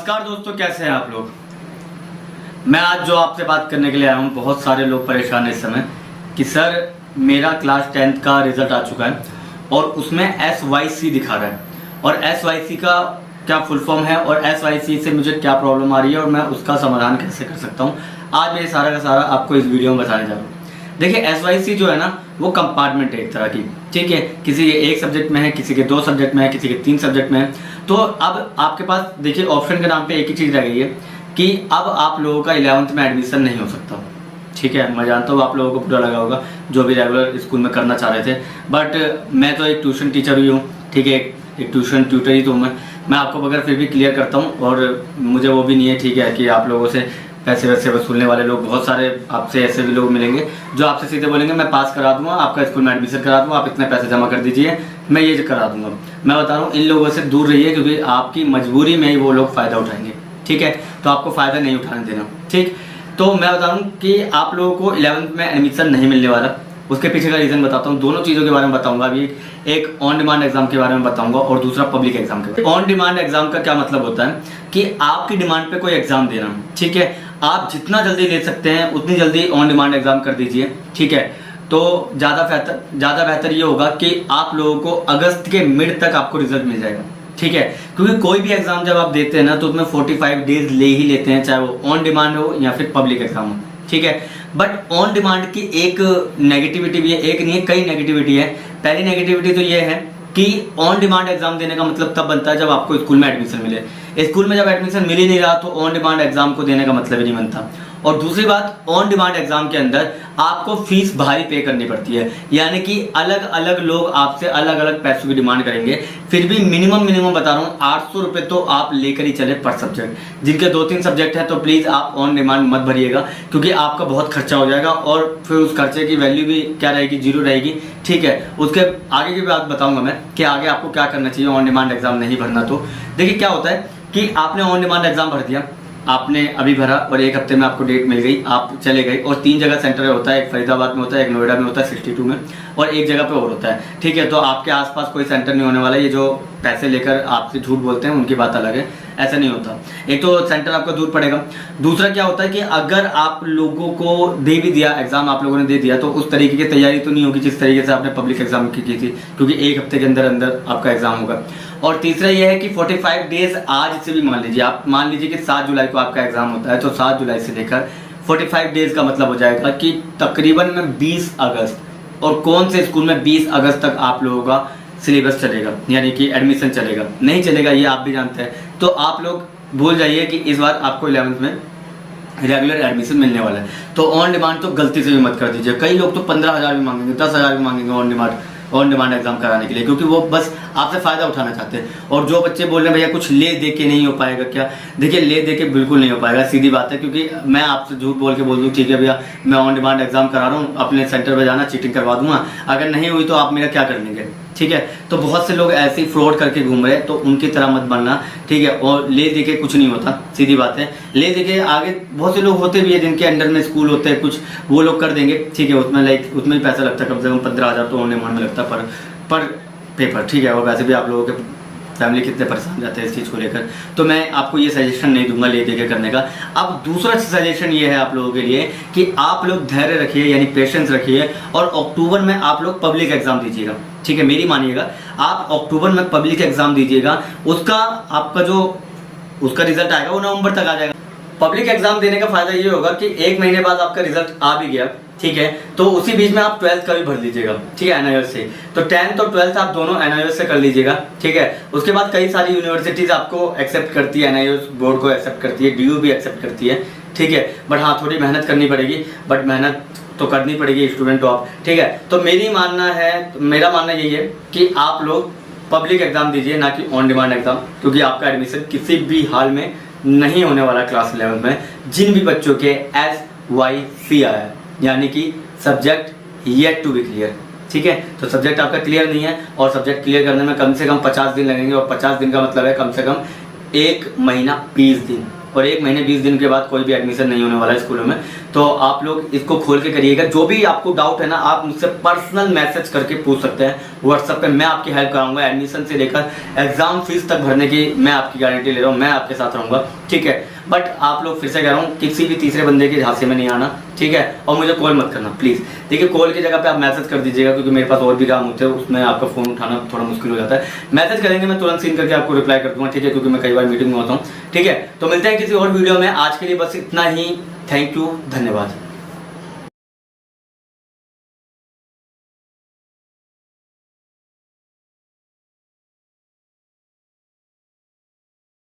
नमस्कार दोस्तों, कैसे हैं आप लोग। मैं आज जो आपसे बात करने के लिए आया हूँ, बहुत सारे लोग परेशान हैं इस समय कि सर मेरा क्लास 10th का रिजल्ट आ चुका है और उसमें SYC दिखा रहा है और SYC का क्या फुल फॉर्म है और SYC से मुझे क्या प्रॉब्लम आ रही है और मैं उसका समाधान कैसे कर सकता हूँ। आज मैं सारा का सारा आपको इस वीडियो में बताने जा रहा हूँ। देखिए SYC जो है ना, वो कंपार्टमेंट है एक तरह की, ठीक है। किसी के एक सब्जेक्ट में है, किसी के 2 सब्जेक्ट में है, किसी के 3 सब्जेक्ट में है। तो अब आपके पास देखिए ऑप्शन के नाम पे एक ही चीज़ रह गई है कि अब आप लोगों का 11th में एडमिशन नहीं हो सकता, ठीक है। मैं जानता हूँ आप लोगों को बुरा लगा होगा जो भी रेगुलर स्कूल में करना चाह रहे थे, बट मैं तो एक ट्यूशन टीचर ही हूँ, ठीक है, एक ट्यूशन ट्यूटर ही तो मैं आपको मगर फिर भी क्लियर करता हूँ और मुझे वो भी नहीं है, ठीक है, कि आप लोगों से पैसे वैसे वसूलने वाले लोग बहुत सारे आपसे ऐसे भी लोग मिलेंगे जो आपसे सीधे बोलेंगे मैं पास करा दूंगा, आपका स्कूल में एडमिशन करा दूंगा, आप इतने पैसे जमा कर दीजिए, मैं ये करा दूंगा। मैं बता रहा हूँ इन लोगों से दूर रहिए क्योंकि आपकी मजबूरी में ही वो लोग फ़ायदा उठाएंगे, ठीक है। तो आपको फ़ायदा नहीं उठाने देना, ठीक। तो मैं बता रहा हूँ कि आप लोगों को 11th में एडमिशन नहीं मिलने वाला, उसके पीछे का रीज़न बताता हूँ। दोनों चीज़ों के बारे में बताऊंगा अभी, एक ऑन डिमांड एग्जाम के बारे में बताऊंगा और दूसरा पब्लिक एग्जाम के बारे में। ऑन डिमांड एग्जाम का क्या मतलब होता है कि आपकी डिमांड पे कोई एग्जाम देना, ठीक है। आप जितना जल्दी ले सकते हैं उतनी जल्दी ऑन डिमांड एग्जाम कर दीजिए, ठीक है। तो ज़्यादा बेहतर ये होगा कि आप लोगों को अगस्त के मिड तक आपको रिजल्ट मिल जाएगा, ठीक है। क्योंकि कोई भी एग्जाम जब आप देते हैं ना तो उसमें 45 डेज ले ही लेते हैं, चाहे वो ऑन डिमांड हो या फिर पब्लिक एग्जाम हो, ठीक है। बट ऑन डिमांड की एक नेगेटिविटी भी है, एक नहीं है कई नेगेटिविटी है। पहली नेगेटिविटी तो ये है कि ऑन डिमांड एग्जाम देने का मतलब तब बनता है जब आपको स्कूल में एडमिशन मिले। स्कूल में जब एडमिशन मिल ही नहीं रहा तो ऑन डिमांड एग्जाम को देने का मतलब ही नहीं बनता। और दूसरी बात, ऑन डिमांड एग्जाम के अंदर आपको फीस भारी पे करनी पड़ती है, यानी कि अलग अलग लोग आपसे अलग अलग पैसों की डिमांड करेंगे। फिर भी मिनिमम बता रहा हूँ 800 रुपये तो आप लेकर ही चले पर सब्जेक्ट। जिनके 2-3 सब्जेक्ट है तो प्लीज़ आप ऑन डिमांड मत भरिएगा क्योंकि आपका बहुत खर्चा हो जाएगा और फिर उस खर्चे की वैल्यू भी क्या रहेगी, 0 रहेगी, ठीक है। उसके आगे की बात बताऊंगा मैं कि आगे आपको क्या करना चाहिए ऑन डिमांड एग्जाम नहीं भरना। तो देखिए क्या होता है कि आपने ऑन डिमांड एग्जाम भर दिया, आपने अभी भरा और 1 हफ्ते में आपको डेट मिल गई, आप चले गए और 3 जगह सेंटर होता है, एक फरीदाबाद में होता है, एक नोएडा में होता है 62 में और एक जगह पे और होता है, ठीक है। तो आपके आसपास कोई सेंटर नहीं होने वाला। ये जो पैसे लेकर आपसे झूठ बोलते हैं उनकी बात अलग है, ऐसा नहीं होता। एक तो सेंटर आपका दूर पड़ेगा, दूसरा क्या होता है कि अगर आप लोगों को दे भी दिया एग्जाम, आप लोगों ने दे दिया तो उस तरीके की तैयारी तो नहीं होगी जिस तरीके से आपने पब्लिक एग्जाम की थी, क्योंकि 1 हफ्ते के अंदर अंदर आपका एग्जाम होगा। और तीसरा यह है कि 45 डेज आज से भी मान लीजिए कि 7 जुलाई को आपका एग्जाम होता है, तो 7 जुलाई से लेकर 45 डेज का मतलब हो जाएगा कि तकरीबन में 20 अगस्त, और कौन से स्कूल में 20 अगस्त तक आप लोगों का सिलेबस चलेगा, यानी कि एडमिशन चलेगा, नहीं चलेगा ये आप भी जानते हैं। तो आप लोग भूल जाइए कि इस बार आपको 11th में रेगुलर एडमिशन मिलने वाला है। तो ऑन डिमांड तो गलती से भी मत कर दीजिए। कई लोग तो 15,000 भी मांगेंगे, 10,000 भी मांगेंगे ऑन डिमांड एग्जाम कराने के लिए, क्योंकि वो बस आपसे फ़ायदा उठाना चाहते हैं। और जो बच्चे बोल रहे हैं भैया कुछ ले दे के नहीं हो पाएगा क्या, देखिए ले दे के बिल्कुल नहीं हो पाएगा, सीधी बात है। क्योंकि मैं आपसे झूठ बोल के बोल दूँ ठीक है भैया मैं ऑन डिमांड एग्जाम करा रहा हूँ, अपने सेंटर पर जाना चीटिंग करवा दूंगा, अगर नहीं हुई तो आप मेरा क्या कर लेंगे, ठीक है। तो बहुत से लोग ऐसे ही फ्रॉड करके घूम रहे हैं, तो उनकी तरह मत बनना, ठीक है। और ले दे के कुछ नहीं होता, सीधी बात है। ले दे के आगे बहुत से लोग होते भी है जिनके अंडर में स्कूल होते हैं कुछ, वो लोग कर देंगे, ठीक है। उसमें ही पैसा लगता है, कम से कम 15,000 तो ऑन डिमांड में लगता है पर पेपर, ठीक है। और वैसे भी आप लोगों के फैमिली कितने परेशान जाते हैं इस चीज़ को लेकर, तो मैं आपको ये सजेशन नहीं दूंगा ले दे के करने का। अब दूसरा सजेशन ये है आप लोगों के लिए कि आप लोग धैर्य रखिए, यानी पेशेंस रखिए, और अक्टूबर में आप लोग पब्लिक एग्जाम दीजिएगा, ठीक है। मेरी मानिएगा, आप अक्टूबर में पब्लिक एग्जाम दीजिएगा, उसका आपका जो उसका रिजल्ट आएगा वो नवंबर तक आ जाएगा। पब्लिक एग्जाम देने का फायदा ये होगा कि 1 महीने बाद आपका रिजल्ट आ भी गया, ठीक है। तो उसी बीच में आप 12th का भी भर लीजिएगा, ठीक है, NIOS से। तो 10th और 12th आप दोनों NIOS से कर लीजिएगा, ठीक है। उसके बाद कई सारी यूनिवर्सिटीज आपको एक्सेप्ट करती है, NIOS बोर्ड को एक्सेप्ट करती है, DU भी एक्सेप्ट करती है, ठीक है। बट हाँ थोड़ी मेहनत करनी पड़ेगी, बट मेहनत तो करनी पड़ेगी, स्टूडेंट हो आप, ठीक है। तो मेरा मानना यही है कि आप लोग पब्लिक एग्जाम दीजिए, ना कि ऑन डिमांड एग्जाम, क्योंकि आपका एडमिशन किसी भी हाल में नहीं होने वाला क्लास 11 में। जिन भी बच्चों के SYC आया, यानी कि subject yet to be clear, ठीक है। तो सब्जेक्ट आपका क्लियर नहीं है और सब्जेक्ट क्लियर करने में कम से कम 50 दिन लगेंगे, और 50 दिन का मतलब है कम से कम 1 महीना 20 दिन, और 1 महीने 20 दिन के बाद कोई भी एडमिशन नहीं होने वाला है स्कूलों में। तो आप लोग इसको खोल के करिएगा। जो भी आपको डाउट है ना, आप मुझसे पर्सनल मैसेज करके पूछ सकते हैं व्हाट्सएप पे, मैं आपकी हेल्प कराऊंगा। एडमिशन से लेकर एग्जाम फीस तक भरने की मैं आपकी गारंटी ले रहा हूँ, मैं आपके साथ रहूंगा, ठीक है। बट आप लोग फिर से कह रहा हूँ, किसी भी तीसरे बंदे के झांसे में नहीं आना, ठीक है। और मुझे कॉल मत करना प्लीज़। देखिए, कॉल की जगह पे आप मैसेज कर दीजिएगा, क्योंकि मेरे पास और भी काम होते हैं, उसमें आपका फ़ोन उठाना थोड़ा मुश्किल हो जाता है। मैसेज करेंगे, मैं तुरंत सीन करके आपको रिप्लाई कर दूंगा, ठीक है, क्योंकि मैं कई बार मीटिंग में होता हूँ, ठीक है। तो मिलते हैं किसी और वीडियो में, आज के लिए बस इतना ही। थैंक यू, धन्यवाद।